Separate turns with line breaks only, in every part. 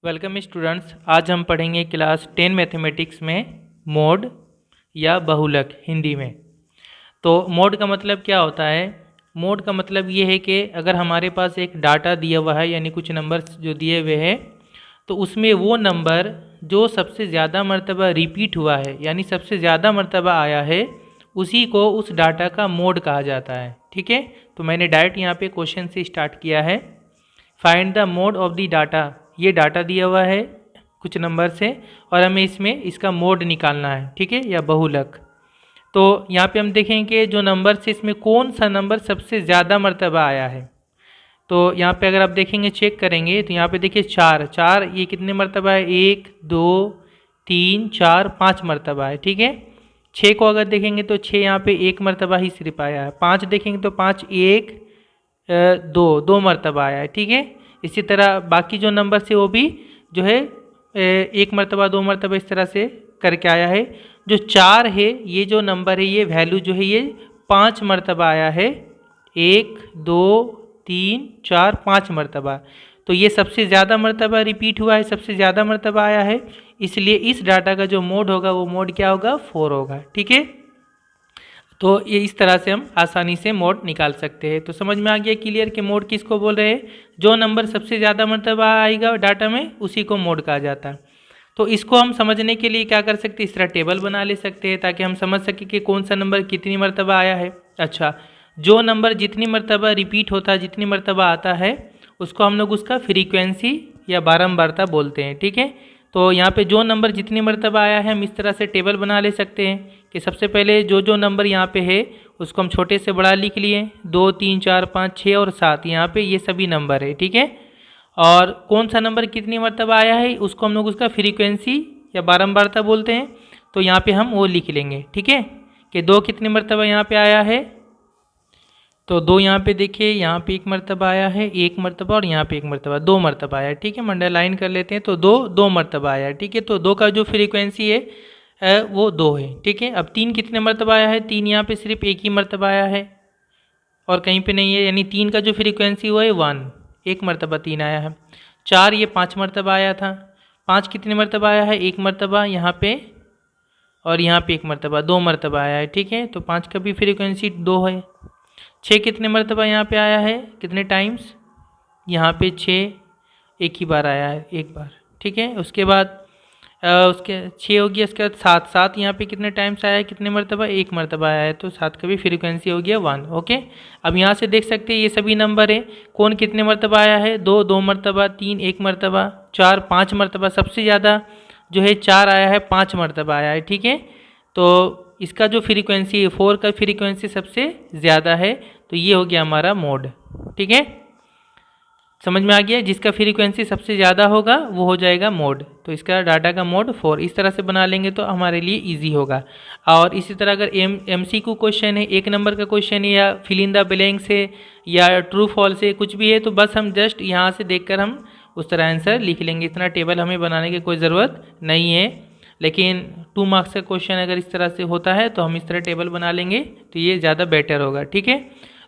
Welcome students. आज हम पढ़ेंगे क्लास 10 मैथमेटिक्स में मोड या बहुलक हिंदी में। तो मोड का मतलब क्या होता है? मोड का मतलब ये है कि अगर हमारे पास एक डाटा दिया हुआ है यानी कुछ नंबर्स जो दिए हुए हैं, तो उसमें वो नंबर जो सबसे ज़्यादा मर्तबा रिपीट हुआ है यानी सबसे ज़्यादा मर्तबा आया है, उसी को उस डाटा का मोड कहा जाता है। ठीक है, तो मैंने डायरेक्ट यहाँ पे क्वेश्चन से स्टार्ट किया है। Find the mode of the data. ये डाटा दिया हुआ है कुछ नंबर से और हमें इसमें इसका मोड निकालना है, ठीक है, या बहुलक। तो यहाँ पे हम देखेंगे जो नंबर से इसमें कौन सा नंबर सबसे ज़्यादा मर्तबा आया है। तो यहाँ पे अगर आप देखेंगे, चेक करेंगे, तो यहाँ पे देखिए चार चार ये कितने मर्तबा है? 1 2 3 4 5 मर्तबा है। ठीक है, 6 को अगर देखेंगे तो 6 यहाँ पे एक मर्तबा ही सिर्फ आया है। 5 देखेंगे तो 5 1 दो मर्तबा आया है। ठीक है, इसी तरह बाकी जो नंबर से वो भी जो है एक मर्तबा दो मर्तबा इस तरह से करके आया है। जो 4 है ये जो नंबर है, ये वैल्यू जो है ये 5 मर्तबा आया है। 1 2 3 4 5 मर्तबा। तो ये सबसे ज़्यादा मर्तबा रिपीट हुआ है, सबसे ज़्यादा मर्तबा आया है, इसलिए इस डाटा का जो मोड होगा वो मोड क्या होगा? 4 होगा। ठीक है, तो ये इस तरह से हम आसानी से मोड निकाल सकते हैं। तो समझ में आ गया क्लियर कि मोड किसको बोल रहे हैं? जो नंबर सबसे ज़्यादा मर्तबा आएगा डाटा में उसी को मोड कहा जाता है। तो इसको हम समझने के लिए क्या कर सकते हैं, इस तरह टेबल बना ले सकते हैं ताकि हम समझ सकें कि कौन सा नंबर कितनी मर्तबा आया है। अच्छा, जो नंबर जितनी मर्तबा रिपीट होता है, जितनी मर्तबा आता है, उसको हम लोग उसका फ्रीक्वेंसी या बारंबारता बोलते हैं। ठीक है, तो यहाँ पे जो नंबर जितनी मर्तबा आया है हम इस तरह से टेबल बना ले सकते हैं कि सबसे पहले जो नंबर यहाँ पे है उसको हम छोटे से बड़ा लिख लिए। 2 3 4 5 6 और 7 यहाँ पे ये सभी नंबर है। ठीक है, और कौन सा नंबर कितनी मर्तबा आया है उसको हम लोग उसका फ्रीक्वेंसी या बारंबारता बोलते हैं। तो यहाँ पे हम वो लिख लेंगे। ठीक है, कि 2 कितनी मर्तबा यहाँ पे आया है, तो 2 यहाँ पे देखिए, यहाँ पे एक मर्तबा आया है, एक मर्तबा, और यहाँ पे एक मर्तबा, 2 मर्तबा आया है। ठीक है, अंडरलाइन कर लेते हैं। तो 2 मर्तबा आया है। ठीक है, तो 2 का जो फ्रीक्वेंसी है वो 2 है। ठीक है, अब 3 कितने मर्तबा आया है? 3 यहाँ पे सिर्फ एक ही मर्तबा आया है और कहीं पे नहीं है, यानी 3 का जो फ्रीक्वेंसी हुआ है 1, एक मर्तबा 3 आया है। 4 ये 5 मर्तबा आया था। 5 कितने मर्तबा आया है? एक मर्तबा यहाँ पे और यहाँ पे एक मर्तबा, 2 मर्तबा आया है। ठीक है, तो 5 का भी फ्रीक्वेंसी 2 है। 6 कितने मर्तबा यहाँ पे आया है, कितने टाइम्स? यहाँ पे 6 एक ही बार आया है, एक बार। ठीक है, उसके बाद उसके 6 हो गया। उसके बाद 7 यहाँ पे कितने टाइम्स आया है, कितने मर्तबा? एक मर्तबा आया है, तो 7 का भी फ्रीक्वेंसी हो गया 1। ओके, अब यहाँ से देख सकते हैं ये सभी नंबर है, कौन कितने मर्तबा आया है? 2 मर्तबा, 3 एक मर्तबा, 4 5 मर्तबा। सबसे ज़्यादा जो है 4 आया है, 5 मर्तबा आया है। ठीक है, तो इसका जो फ्रीक्वेंसी है 4 का फ्रीक्वेंसी सबसे ज़्यादा है, तो ये हो गया हमारा मोड। ठीक है, समझ में आ गया? जिसका फ्रीक्वेंसी सबसे ज़्यादा होगा वो हो जाएगा मोड। तो इसका डाटा का मोड 4 इस तरह से बना लेंगे तो हमारे लिए इजी होगा। और इसी तरह अगर MCQ क्वेश्चन है, 1 नंबर का क्वेश्चन है, या फिल इन द ब्लैंक से या ट्रू फॉल्स से कुछ भी है, तो बस हम जस्ट यहाँ से देखकर हम उस तरह आंसर लिख लेंगे। इतना टेबल हमें बनाने की कोई ज़रूरत नहीं है। लेकिन 2 मार्क्स का क्वेश्चन अगर इस तरह से होता है तो हम इस तरह टेबल बना लेंगे तो ये ज़्यादा बेटर होगा। ठीक है,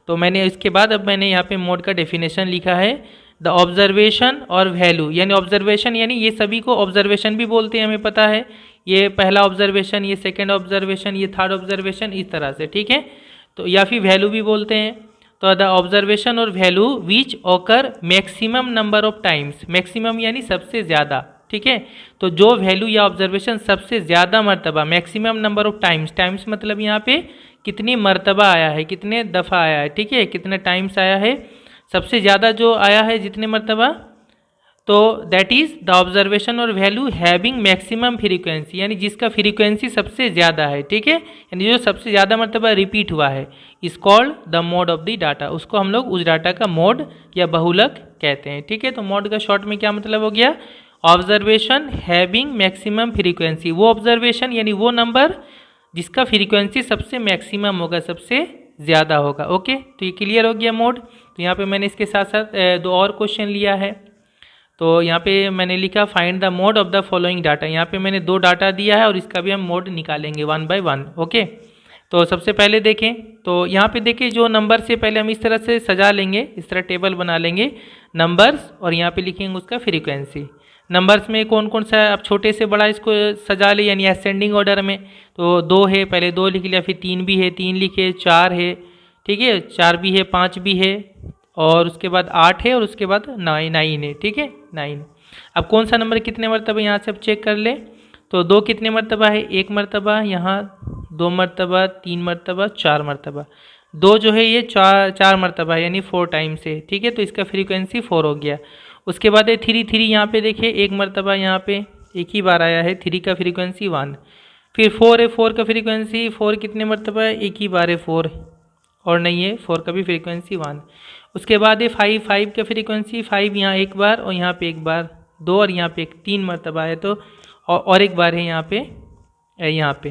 तो मैंने इसके बाद अब मैंने यहाँ पे मोड का डेफिनेशन लिखा है। द ऑब्जर्वेशन और वैल्यू, यानी ऑब्जर्वेशन यानी ये सभी को ऑब्जर्वेशन भी बोलते हैं, हमें पता है। ये पहला ऑब्जर्वेशन, ये सेकेंड ऑब्जर्वेशन, ये थर्ड ऑब्जर्वेशन, इस तरह से। ठीक है, तो या फिर वैल्यू भी बोलते हैं। तो द ऑब्जर्वेशन और value which occur maximum number of times, maximum यानी सबसे ज़्यादा। ठीक है, तो जो वैल्यू या ऑब्जर्वेशन सबसे ज़्यादा मर्तबा, maximum number of times, times मतलब यहाँ पे कितनी मर्तबा आया है, कितने दफ़ा आया है। ठीक है, कितने टाइम्स आया है, सबसे ज़्यादा जो आया है जितने मर्तबा, तो दैट इज़ द ऑब्जर्वेशन और वैल्यू हैविंग मैक्सिमम फ्रीक्वेंसी, यानी जिसका फ्रीक्वेंसी सबसे ज़्यादा है। ठीक है, यानी जो सबसे ज़्यादा मर्तबा रिपीट हुआ है, is called the mode of the data. उसको हम लोग उस डाटा का मोड या बहुलक कहते हैं। ठीक है, तो मोड का शॉर्ट में क्या मतलब हो गया? ऑब्जर्वेशन हैविंग मैक्सिमम फ्रीक्वेंसी, वो ऑब्जर्वेशन यानी वो नंबर जिसका फ्रीक्वेंसी सबसे मैक्सिमम होगा, सबसे ज़्यादा होगा। ओके, तो ये क्लियर हो गया मोड। तो यहाँ पे मैंने इसके साथ साथ 2 और क्वेश्चन लिया है। तो यहाँ पे मैंने लिखा find the mode of the following data. यहाँ पे मैंने 2 डाटा दिया है और इसका भी हम मोड निकालेंगे 1 बाय 1। ओके, तो सबसे पहले देखें, तो यहाँ पे देखिए जो नंबर से पहले हम इस तरह से सजा लेंगे, इस तरह टेबल बना लेंगे नंबर्स, और यहाँ पे लिखेंगे उसका फ्रीक्वेंसी। नंबर्स में कौन कौन सा अब छोटे से बड़ा इसको सजा ले, यानी असेंडिंग ऑर्डर में। तो 2 है, पहले 2 लिख लिया, फिर 3 भी है, 3 लिखे, 4 है, ठीक है, 4 भी है, 5 भी है, और उसके बाद 8 है, और उसके बाद 9 है, ठीक है, 9। अब कौन सा नंबर कितने मरतबा यहाँ से अब चेक कर ले। तो 2 कितने मरतबा है, 1 मरतबा, यहाँ 2 मरतबा, 3 मरतबा, 4 मरतबा। 2 जो है ये 4 मरतबा है, यानी 4 टाइम्स है, ठीक है, तो इसका फ्रीक्वेंसी 4 हो गया। उसके बाद है 3 यहाँ पे देखिए 1 मरतबा यहाँ पे एक ही बार आया है, 3 का फ्रीक्वेंसी 1। फिर 4 है, 4 का फ्रीक्वेंसी 4 कितने मरतबा है, एक ही बार है 4, और नहीं है 4 का भी फ्रीक्वेंसी 1। उसके बाद है 5 का फ्रीक्वेंसी 5 यहाँ एक बार, और यहाँ पे एक बार 2, और यहाँ पे 3 मरतबा है, तो और एक बार है यहाँ पे।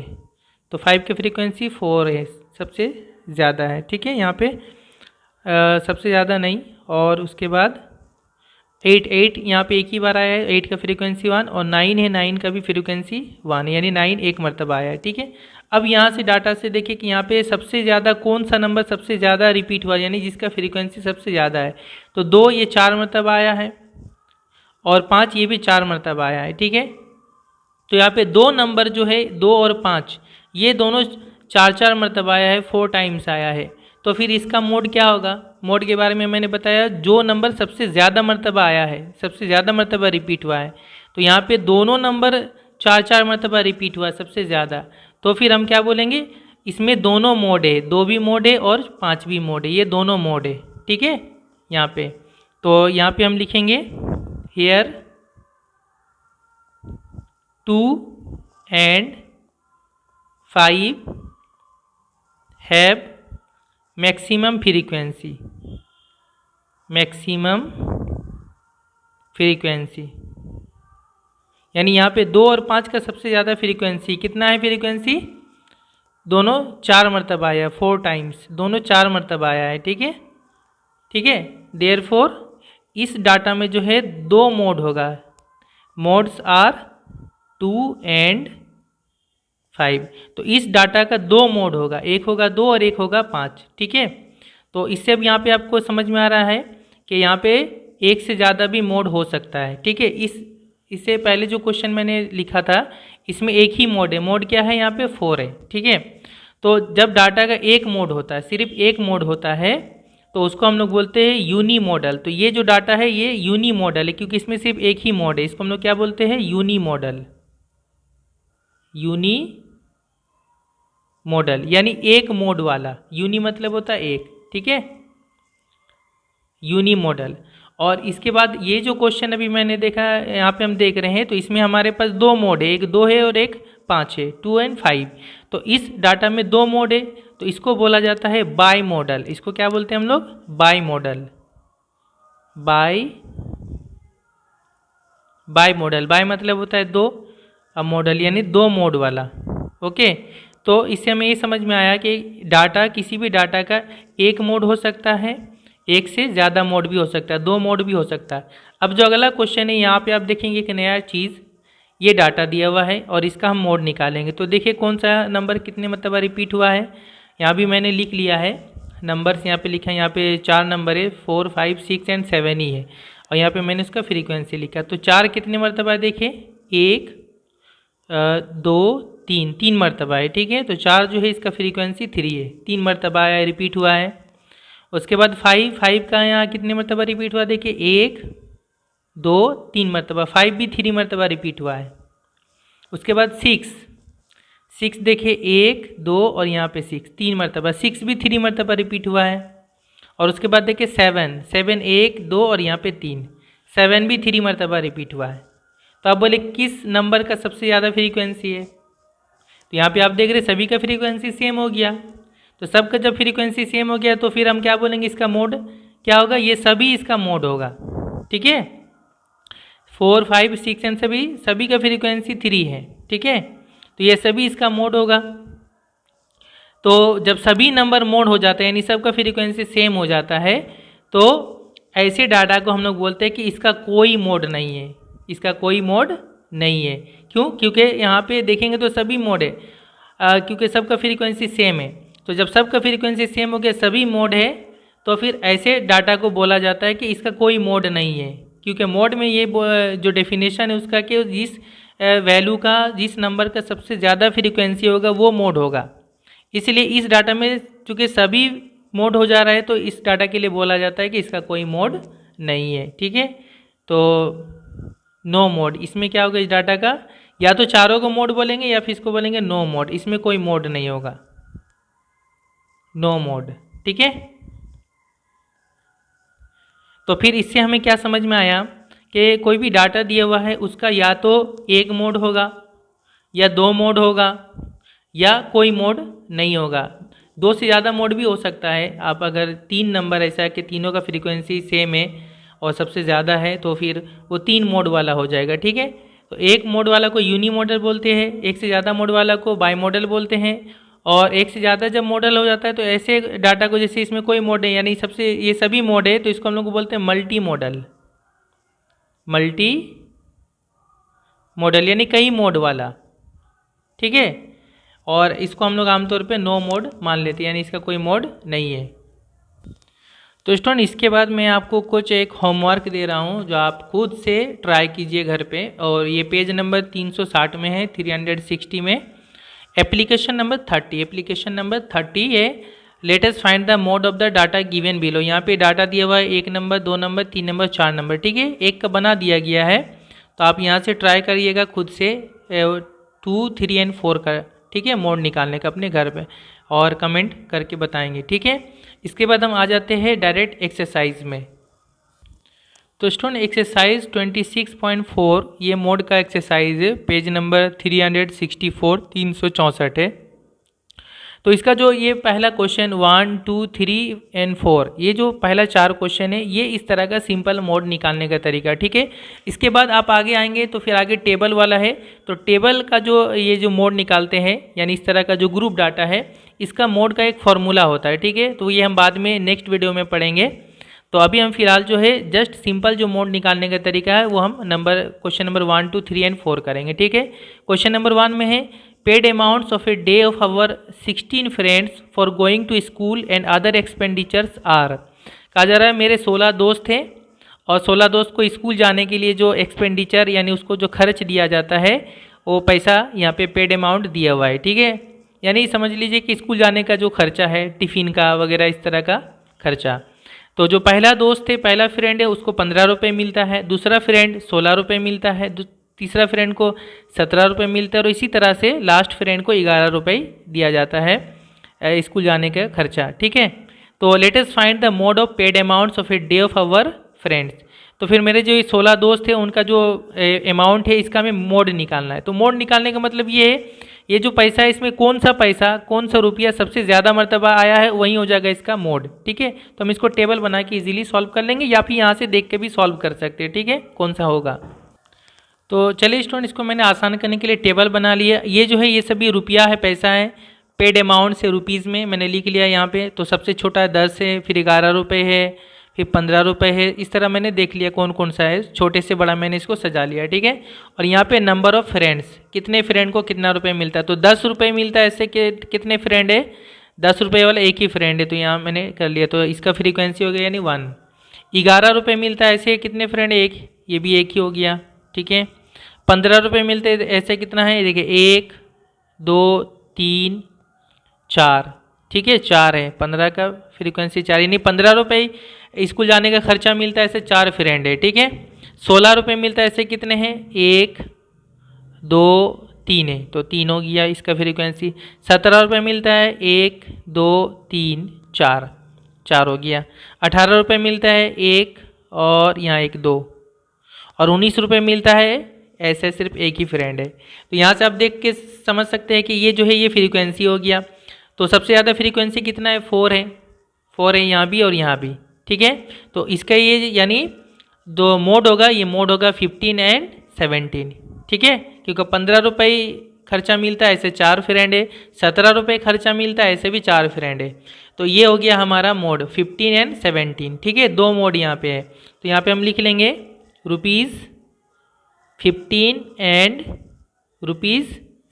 तो 5 की फ्रीक्वेंसी 4 है, सबसे ज़्यादा है, ठीक है, यहाँ पे सबसे ज़्यादा नहीं। और उसके बाद 8 यहाँ पे एक ही बार आया है, 8 का फ्रीक्वेंसी 1, और 9 है, 9 का भी फ्रीक्वेंसी 1, यानी 9 एक मरतबा आया है, ठीक है। अब यहाँ से डाटा से देखिए कि यहाँ पे सबसे ज़्यादा कौन सा नंबर सबसे ज़्यादा रिपीट हुआ, यानी जिसका फ्रीक्वेंसी सबसे ज़्यादा है। तो 2 ये 4 मरतबा आया है, और 5 ये भी 4 मरतबा आया है, ठीक है। तो यहाँ पे 2 नंबर जो है 2 और 5 ये दोनों 4 मरतबा आया है, 4 टाइम्स आया है। तो फिर इसका मोड क्या होगा, मोड के बारे में मैंने बताया, जो नंबर सबसे ज़्यादा मरतबा आया है, सबसे ज़्यादा मरतबा रिपीट हुआ है। तो यहाँ पे दोनों नंबर 4 मरतबा रिपीट हुआ सबसे ज़्यादा, तो फिर हम क्या बोलेंगे, इसमें दोनों मोड है, 2 भी मोड है और 5 भी मोड है, ये दोनों मोड है, ठीक है। यहाँ पे तो यहाँ पे हम लिखेंगे hair 2 and 5 have maximum frequency, यानी यहाँ पे 2 और 5 का सबसे ज़्यादा फ्रीक्वेंसी कितना है, फ्रीक्वेंसी दोनों 4 मरतबा आया, 4 टाइम्स, दोनों 4 मरतबा आया है, ठीक है, ठीक है। देयरफॉर इस डाटा में जो है 2 मोड होगा, मोड्स आर 2 and 5। तो इस डाटा का 2 मोड होगा, एक होगा 2 और एक होगा 5, ठीक है। तो इससे अब यहाँ पे आपको समझ में आ रहा है कि यहाँ पे एक से ज़्यादा भी मोड हो सकता है, ठीक है। इससे पहले जो क्वेश्चन मैंने लिखा था इसमें एक ही मोड है, मोड क्या है यहाँ पे 4 है, ठीक है। तो जब डाटा का एक मोड होता है, सिर्फ एक मोड होता है, तो उसको हम लोग बोलते हैं यूनी मॉडल। तो ये जो डाटा है ये यूनी मॉडल है, क्योंकि इसमें सिर्फ एक ही मोड है, इसको हम लोग क्या बोलते हैं, यूनी मॉडल, यानी एक मोड वाला, यूनी मतलब होता है एक, ठीक है, यूनी मॉडल। और इसके बाद ये जो क्वेश्चन अभी मैंने देखा यहाँ पे हम देख रहे हैं, तो इसमें हमारे पास 2 मोड है, एक 2 है और एक 5 है, 2 and 5। तो इस डाटा में 2 मोड है, तो इसको बोला जाता है बाई मॉडल। इसको क्या बोलते हैं हम लोग, by model, by model. By मतलब होता है 2, अब मॉडल यानी 2 मोड वाला, ओके। तो इससे हमें ये समझ में आया कि डाटा, किसी भी डाटा का एक मोड हो सकता है, एक से ज़्यादा मोड भी हो सकता है, 2 मोड भी हो सकता है। अब जो अगला क्वेश्चन है यहाँ पे आप देखेंगे कि नया चीज़, ये डाटा दिया हुआ है और इसका हम मोड निकालेंगे। तो देखिए कौन सा नंबर कितने मतलब रिपीट हुआ है, यहाँ भी मैंने लिख लिया है नंबर्स, यहाँ पे लिखा है, यहाँ पे 4 नंबर है, 4, 5, 6 and 7 ही है, और यहाँ पे मैंने उसका फ्रीक्वेंसी लिखा। तो 4 कितने मरतबा है, देखिए 1, 2, 3 मरतबा है, ठीक है। तो 4 जो है इसका फ्रीक्वेंसी 3 है, 3 मरतबा आया, रिपीट हुआ है। उसके बाद 5 का यहाँ कितने मरतबा रिपीट हुआ, देखिए 1, 2, 3 मरतबा, 5 भी 3 मरतबा रिपीट हुआ है। उसके बाद 6 देखिए 1, 2 और यहाँ पे 6, 3 मरतबा, 6 भी 3 मरतबा रिपीट हुआ है। और उसके बाद देखिए 7 1, 2 और यहाँ पे 3, 7 भी 3 मरतबा रिपीट हुआ है। तो आप बोले किस नंबर का सबसे ज़्यादा फ्रीक्वेंसी है, तो यहाँ पे आप देख रहे सभी का फ्रीक्वेंसी सेम हो गया। तो सबका जब फ्रीक्वेंसी सेम हो गया तो फिर हम क्या बोलेंगे, इसका मोड क्या होगा, ये सभी इसका मोड होगा, ठीक है। 4, 5, 6 एंड सभी का फ्रीक्वेंसी 3 है, ठीक है। तो ये सभी इसका मोड होगा। तो जब सभी नंबर मोड हो जाते हैं, यानी सबका फ्रीक्वेंसी सेम हो जाता है, तो ऐसे डाटा को हम लोग बोलते हैं कि इसका कोई मोड नहीं है, इसका कोई मोड नहीं है। क्यों, क्योंकि यहाँ पे देखेंगे तो सभी मोड है, क्योंकि सबका फ्रीक्वेंसी सेम है। तो जब सबका फ्रीक्वेंसी सेम हो गया, सभी मोड है, तो फिर ऐसे डाटा को बोला जाता है कि इसका कोई मोड नहीं है, क्योंकि मोड में ये जो डेफिनेशन है उसका कि जिस वैल्यू का, जिस नंबर का सबसे ज़्यादा फ्रीक्वेंसी होगा वो मोड होगा। इसलिए इस डाटा में चूँकि सभी मोड हो जा रहा है तो इस डाटा के लिए बोला जाता है कि इसका कोई मोड नहीं है। ठीक है, तो नो मोड, इसमें क्या होगा इस डाटा का, या तो चारों को मोड बोलेंगे या फिर इसको बोलेंगे नो मोड, इसमें कोई मोड नहीं होगा, नो मोड। ठीक है, तो फिर इससे हमें क्या समझ में आया कि कोई भी डाटा दिया हुआ है उसका या तो एक मोड होगा या दो मोड होगा या कोई मोड नहीं होगा। दो से ज़्यादा मोड भी हो सकता है। आप अगर तीन नंबर ऐसा है कि तीनों का फ्रीक्वेंसी सेम है और सबसे ज़्यादा है तो फिर वो तीन मोड वाला हो जाएगा। ठीक है, तो एक मोड वाला को यूनी मॉडल बोलते हैं, एक से ज़्यादा मोड वाला को बाई मॉडल बोलते हैं, और एक से ज़्यादा जब मॉडल हो जाता है तो ऐसे डाटा को, जैसे इसमें कोई मोड है यानी सबसे ये सभी मोड है, तो इसको हम लोग बोलते हैं मल्टी मॉडल, मल्टी मॉडल यानी कई मोड वाला। ठीक है, और इसको हम लोग आमतौर पे नो मोड मान लेते हैं, यानी इसका कोई मोड नहीं है। तो स्टूडेंट इसके बाद मैं आपको कुछ एक होमवर्क दे रहा हूँ जो आप खुद से ट्राई कीजिए घर पे, और ये पेज नंबर 360 में है, 360 में, एप्लीकेशन नंबर 30, एप्लीकेशन नंबर 30 है। Late us find the mode of the data given below. यहाँ पे डाटा दिया हुआ है 1 नंबर, 2 नंबर, 3 नंबर, 4 नंबर। ठीक है, एक का बना दिया गया है, तो आप यहाँ से ट्राई करिएगा खुद से 2, 3 एंड 4 का। ठीक है, मोड निकालने का अपने घर पे, और कमेंट करके बताएंगे। ठीक है, इसके बाद हम आ जाते हैं डायरेक्ट एक्सरसाइज में। तो स्टूडेंट एक्सरसाइज 26.4 ये मोड का एक्सरसाइज है, पेज नंबर 364, 364 है। तो इसका जो ये पहला क्वेश्चन 1, 2, 3 एंड 4, ये जो पहला 4 क्वेश्चन है ये इस तरह का सिंपल मोड निकालने का तरीका। ठीक है, इसके बाद आप आगे आएंगे तो फिर आगे टेबल वाला है, तो टेबल का जो ये जो मोड निकालते हैं यानी इस तरह का जो ग्रुप डाटा है इसका मोड का एक फॉर्मूला होता है। ठीक है, तो ये हम बाद में नेक्स्ट वीडियो में पढ़ेंगे। तो अभी हम फिलहाल जो है जस्ट सिंपल जो मोड निकालने का तरीका है वो हम क्वेश्चन नंबर 1, 2, 3 एंड 4 करेंगे। ठीक है, क्वेश्चन नंबर 1 में है paid amounts of a day of our 16 friends for going to school and other expenditures are. कहा जा रहा है मेरे 16 दोस्त हैं और 16 दोस्त को स्कूल जाने के लिए जो एक्सपेंडिचर यानी उसको जो खर्च दिया जाता है वो पैसा यहाँ पे पेड अमाउंट दिया हुआ है। ठीक है, यानी समझ लीजिए कि स्कूल जाने का जो खर्चा है, टिफ़िन का वगैरह इस तरह का खर्चा। तो जो पहला दोस्त है, पहला फ्रेंड है, उसको 15 रुपये मिलता है, दूसरा फ्रेंड 16 रुपये मिलता है, तीसरा फ्रेंड को 17 रुपये मिलता है, और इसी तरह से लास्ट फ्रेंड को 11 रुपये दिया जाता है स्कूल जाने का खर्चा। ठीक है, तो let us find the mode of paid amounts of a day of our friends. तो फिर मेरे जो ये 16 दोस्त हैं उनका जो अमाउंट है इसका हमें मोड निकालना है। तो मोड निकालने का मतलब ये है, ये जो पैसा है इसमें कौन सा पैसा, कौन सा रुपया सबसे ज़्यादा मरतबा आया है वही हो जाएगा इसका मोड। ठीक है, तो हम इसको टेबल बना के इजीली सॉल्व कर लेंगे, या फिर यहाँ से देख के भी सॉल्व कर सकते हैं। ठीक है, कौन सा होगा। तो चलिए स्टूडेंट इसको मैंने आसान करने के लिए टेबल बना लिया। ये जो है ये सभी रुपया है, पैसा है, पेड अमाउंट से रुपीज़ में मैंने लिख लिया यहाँ पे। तो सबसे छोटा 10 है, फिर 11 रुपये है, फिर 15 रुपये है। इस तरह मैंने देख लिया कौन कौन सा है, छोटे से बड़ा मैंने इसको सजा लिया। ठीक है, और यहाँ पे नंबर ऑफ़ फ्रेंड्स, कितने फ्रेंड को कितना रुपये मिलता है। तो 10 रुपये मिलता है, ऐसे कि कितने फ्रेंड है, 10 रुपये वाला एक ही फ्रेंड है, तो यहाँ मैंने कर लिया, तो इसका फ्रीक्वेंसी हो गया यानी 1। 11 रुपये मिलता है, ऐसे कितने फ्रेंड है, एक, ये भी एक ही हो गया। ठीक है, 15 रुपये मिलते हैं, ऐसे कितना है, देखिए 1, 2, 3, 4। ठीक है, 4 है, 15 का फ्रीक्वेंसी 4, यानी 15 रुपये स्कूल जाने का खर्चा मिलता है, ऐसे 4 फ्रेंड है। ठीक है, 16 रुपये मिलता है, ऐसे कितने हैं, 1, 2, 3 है, तो 3 हो गया इसका फ्रीक्वेंसी। 17 रुपये मिलता है, 1, 2, 3, 4, 4 हो गया। 18 रुपये मिलता है, 1 और यहाँ 1, 2, और 19 रुपये मिलता है, ऐसे सिर्फ एक ही फ्रेंड है। तो यहाँ से आप देख के समझ सकते हैं कि ये जो है ये फ्रीक्वेंसी हो गया। तो सबसे ज़्यादा फ्रीक्वेंसी कितना है, 4 है, 4 है यहाँ भी और यहाँ भी। ठीक है, तो इसका ये यानी दो मोड होगा, ये मोड होगा 15 एंड 17। ठीक है, क्योंकि 15 रुपये खर्चा मिलता है, ऐसे 4 फ्रेंड है, 17 रुपये खर्चा मिलता है, ऐसे भी 4 फ्रेंड है। तो ये हो गया हमारा मोड 15 एंड 17। ठीक है, दो मोड यहाँ पे है, तो यहाँ पे हम लिख लेंगे ₹15 एंड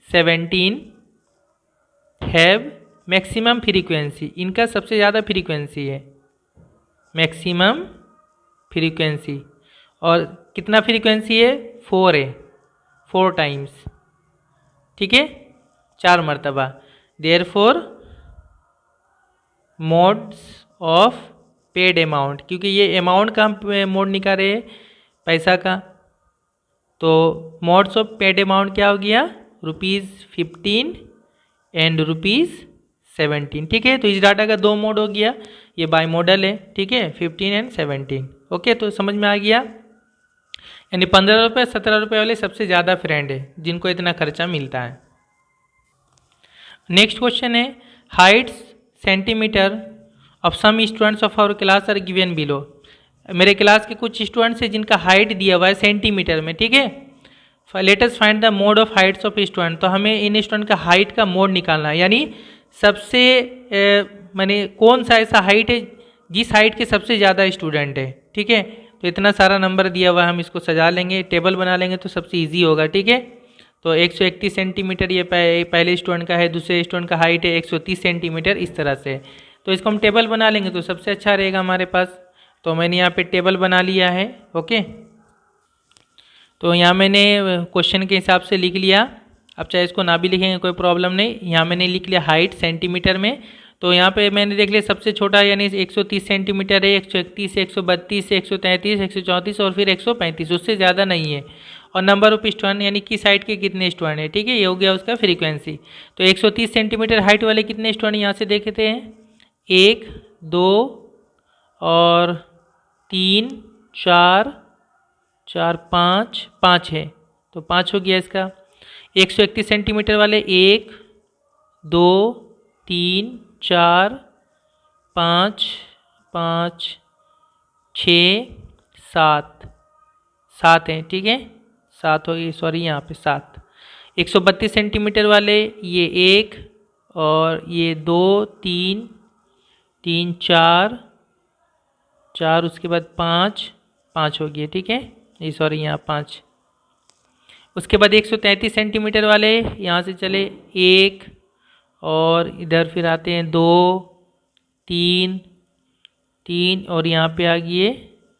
₹17 हैव मैक्सिमम फ्रीक्वेंसी। इनका सबसे ज़्यादा फ्रीक्वेंसी है, मैक्सिमम फ्रीक्वेंसी। और कितना फ्रीक्वेंसी है, 4 है, 4 टाइम्स, ठीक है, 4 मरतबा। There four modes of paid amount, क्योंकि ये अमाउंट का हम मोड निकाल रहे हैं, पैसा का, तो मोड्स ऑफ पेड अमाउंट क्या हो गया, ₹15 एंड ₹17, ठीक है। तो इस डाटा का 2 मोड हो गया, ये बाई मॉडल है, ठीक है, 15 एंड 17, ओके। तो समझ में आ गया, यानी 15 रुपये 17 रुपये वाले सबसे ज़्यादा फ्रेंड है जिनको इतना खर्चा मिलता है। नेक्स्ट क्वेश्चन है, heights centimeter of some students of our class are given below. मेरे क्लास के कुछ स्टूडेंट्स हैं जिनका हाइट दिया हुआ है सेंटीमीटर में, ठीक है। Late us find the mode of Heights of student, तो हमें इन स्टूडेंट का हाइट का मोड निकालना है, यानी सबसे माने कौन सा ऐसा हाइट है जिस हाइट के सबसे ज़्यादा स्टूडेंट है, ठीक है। तो इतना सारा नंबर दिया हुआ है, हम इसको सजा लेंगे, टेबल बना लेंगे तो सबसे ईजी होगा, ठीक है। तो 131 सेंटीमीटर ये पहले स्टूडेंट का है, दूसरे स्टूडेंट का हाइट है 130 सेंटीमीटर, इस तरह से। तो इसको हम टेबल बना लेंगे तो सबसे अच्छा रहेगा हमारे पास। तो मैंने यहाँ पे टेबल बना लिया है, ओके। तो यहाँ मैंने क्वेश्चन के हिसाब से लिख लिया, अब चाहे इसको ना भी लिखेंगे कोई प्रॉब्लम नहीं। यहाँ मैंने लिख लिया हाइट सेंटीमीटर में, तो यहाँ पे मैंने देख लिया सबसे छोटा यानी 130 सेंटीमीटर है, 131 है, 132 है, 133, 134 और फिर 135, उससे ज़्यादा नहीं है। और नंबर ऑफ स्टूडेंट यानी किस हाइट के कितने स्टूडेंट है, ठीक है, ये हो गया उसका फ्रीक्वेंसी। तो 130 सेंटीमीटर हाइट वाले कितने स्टूडेंट यहाँ से देखते हैं, 1 2 और 3 4 4 5 5 है, तो 5 हो गया इसका। 131 सेंटीमीटर वाले 1 2 3 4 5 5 6 7 7 हैं, ठीक है, 7 हो गई, सॉरी यहाँ पे 7। 132 सेंटीमीटर वाले ये 1 और ये 2 3 3 4 4, उसके बाद 5 5 हो गए, ठीक है, ये सॉरी यहाँ 5। उसके बाद 133 सेंटीमीटर वाले यहाँ से चले 1 और इधर फिर आते हैं 2 3 3 और यहाँ पे आ गई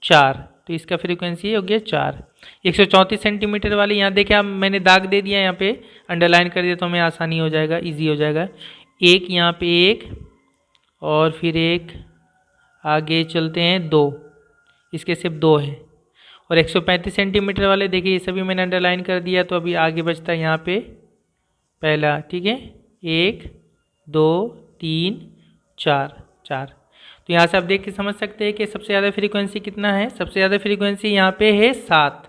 4, तो इसका फ्रीक्वेंसी हो गया 4। 134 सेंटीमीटर वाले यहाँ देखे आप, मैंने दाग दे दिया यहाँ पे, अंडरलाइन कर दिया तो हमें आसानी हो जाएगा, इजी हो जाएगा। 1 यहाँ पे 1 और फिर 1 आगे चलते हैं 2, इसके सिर्फ 2 है। और 135 सेंटीमीटर वाले देखिए ये सभी मैंने अंडरलाइन कर दिया, तो अभी आगे बचता है यहाँ पे पहला, ठीक है, 1 2 3 4 4। तो यहाँ से आप देख के समझ सकते हैं कि सबसे ज़्यादा फ्रीक्वेंसी कितना है, सबसे ज़्यादा फ्रीक्वेंसी यहाँ पे है 7,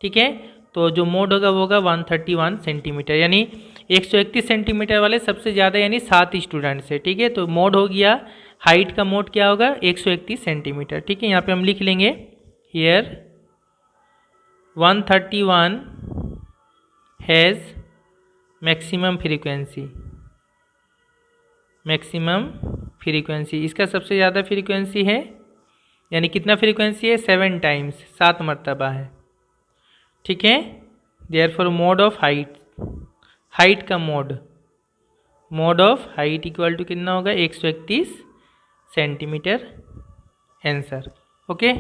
ठीक है। तो जो मोड होगा वो होगा 131 सेंटीमीटर, यानी 131 सेंटीमीटर वाले सबसे ज़्यादा यानी 7 स्टूडेंट्स है, ठीक है। तो मोड हो गया, हाइट का मोड क्या होगा 131 सेंटीमीटर, ठीक है। यहाँ पे हम लिख लेंगे here 131 has maximum frequency, maximum frequency इसका सबसे ज़्यादा फ्रीक्वेंसी है, यानी कितना फ्रीक्वेंसी है 7 टाइम्स, 7 मरतबा है, ठीक है। Therefore mode of height, height का mode, mode of height equal to कितना होगा 131 सेंटीमीटर, आंसर, ओके।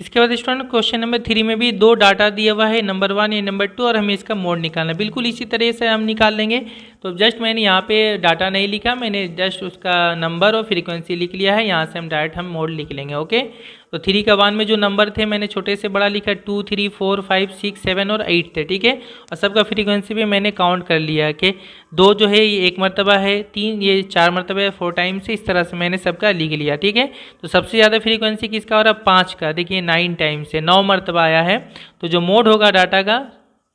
इसके बाद स्टूडेंट क्वेश्चन नंबर 3 में भी 2 डाटा दिया हुआ है, नंबर 1 या नंबर 2, और हमें इसका मोड निकालना है, बिल्कुल इसी तरह से हम निकाल लेंगे। तो जस्ट मैंने यहाँ पे डाटा नहीं लिखा, मैंने जस्ट उसका नंबर और फ्रीक्वेंसी लिख लिया है, यहाँ से हम डायरेक्ट हम मोड लिख लेंगे, ओके। तो 3 का 1 में जो नंबर थे मैंने छोटे से बड़ा लिखा, 2 3 4 5 6 7 और 8 थे, ठीक है। और सबका फ्रीक्वेंसी भी मैंने काउंट कर लिया कि 2 जो है ये 1 मरतबा है, 3 ये 4 मरतबा है, 4 टाइम्स से, इस तरह से मैंने सबका लिख लिया, ठीक है। तो सबसे ज़्यादा फ्रीक्वेंसी किसका हो रहा है 5 का, देखिए 9 टाइम्स से 9 मरतबा आया है। तो जो मोड होगा डाटा का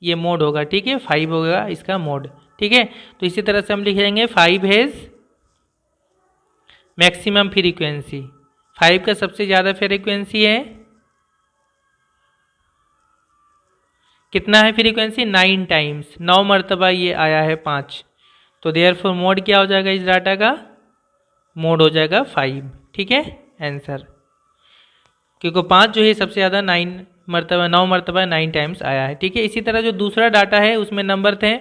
ये मोड होगा, ठीक है, 5 होगा इसका मोड, ठीक है। तो इसी तरह से हम लिख लेंगे 5 हैज़ मैक्सिमम फ्रीक्वेंसी, 5 का सबसे ज़्यादा फ्रीक्वेंसी है, कितना है फ्रीक्वेंसी 9 टाइम्स, 9 मरतबा ये आया है 5। तो देयरफॉर मोड क्या हो जाएगा इस डाटा का, मोड हो जाएगा 5, ठीक है, आंसर। क्योंकि 5 जो है सबसे ज़्यादा 9 मरतबा 9 टाइम्स आया है, ठीक है। इसी तरह जो दूसरा डाटा है उसमें नंबर थे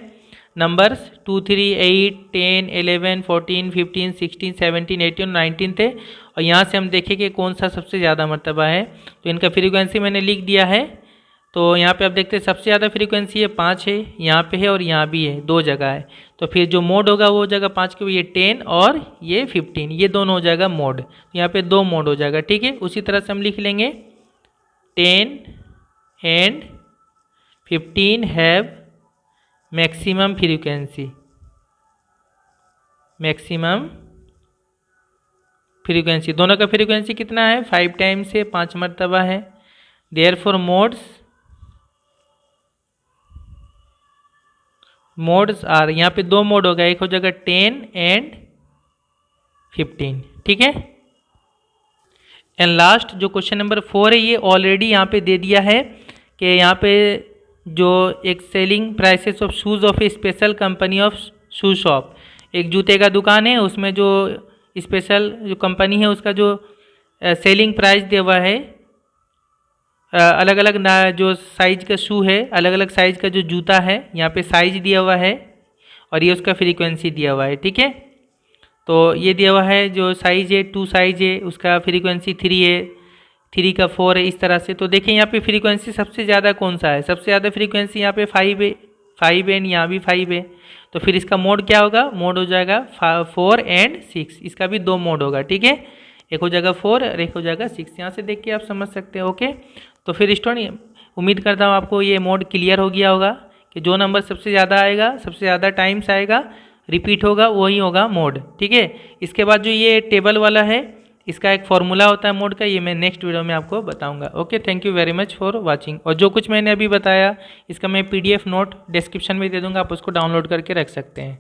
नंबर्स 2, 3, 8, 10, 11, 14, 15, 16, 17, 18, 19 थे, और यहाँ से हम देखें कि कौन सा सबसे ज़्यादा मर्तबा है। तो इनका फ्रीक्वेंसी मैंने लिख दिया है। तो यहाँ पे आप देखते हैं सबसे ज़्यादा फ्रीक्वेंसी है 5 है, यहाँ पे है और यहाँ भी है, 2 जगह है। तो फिर जो मोड होगा वो हो जाएगा 5 के, ये 10 और ये 15, ये दोनों हो जाएगा मोड। यहाँ पे 2 मोड हो जाएगा, ठीक है। उसी तरह से हम लिख लेंगे 10 and 15 have maximum frequency, maximum frequency, दोनों का फ्रीक्वेंसी कितना है 5 टाइम्स से 5 मरतबा है। देयरफॉर मोड्स आर, यहाँ पे 2 मोड होगा, एक हो जाएगा 10 एंड 15, ठीक है। एंड लास्ट जो क्वेश्चन नंबर 4 है, ये ऑलरेडी यहाँ पे दे दिया है कि यहाँ पे जो एक selling prices of shoes of A special company of shoe shop, एक जूते का दुकान है, उसमें जो स्पेशल जो कंपनी है उसका जो सेलिंग प्राइस दिया हुआ है, अलग अलग जो साइज़ का शू है, अलग अलग साइज़ का जो जूता है, यहाँ पे साइज़ दिया हुआ है और ये उसका फ्रीक्वेंसी दिया हुआ है, ठीक है। तो ये दिया हुआ है जो साइज़ है 2 साइज़ है, उसका फ्रीक्वेंसी 3 है, 3 का 4 है, इस तरह से। तो देखें यहाँ पे फ्रीक्वेंसी सबसे ज़्यादा कौन सा है, सबसे ज़्यादा फ्रीक्वेंसी यहाँ पे 5 है, 5 है, यहाँ भी 5 है। तो फिर इसका मोड क्या होगा, मोड हो जाएगा 4 एंड 6, इसका भी 2 मोड होगा, ठीक है। एक हो जाएगा 4 और एक हो जाएगा 6, यहाँ से देख के आप समझ सकते हैं, ओके। तो फिर स्टूडेंट उम्मीद करता हूँ आपको ये मोड क्लियर हो गया होगा कि जो नंबर सबसे ज़्यादा आएगा, सबसे ज़्यादा टाइम्स आएगा, रिपीट होगा, वही होगा मोड, ठीक है। इसके बाद जो ये टेबल वाला है, इसका एक फॉर्मूला होता है मोड का, ये मैं नेक्स्ट वीडियो में आपको बताऊंगा, okay. Thank you very much for watching. और जो कुछ मैंने अभी बताया इसका मैं PDF नोट डिस्क्रिप्शन में दे दूंगा, आप उसको डाउनलोड करके रख सकते हैं।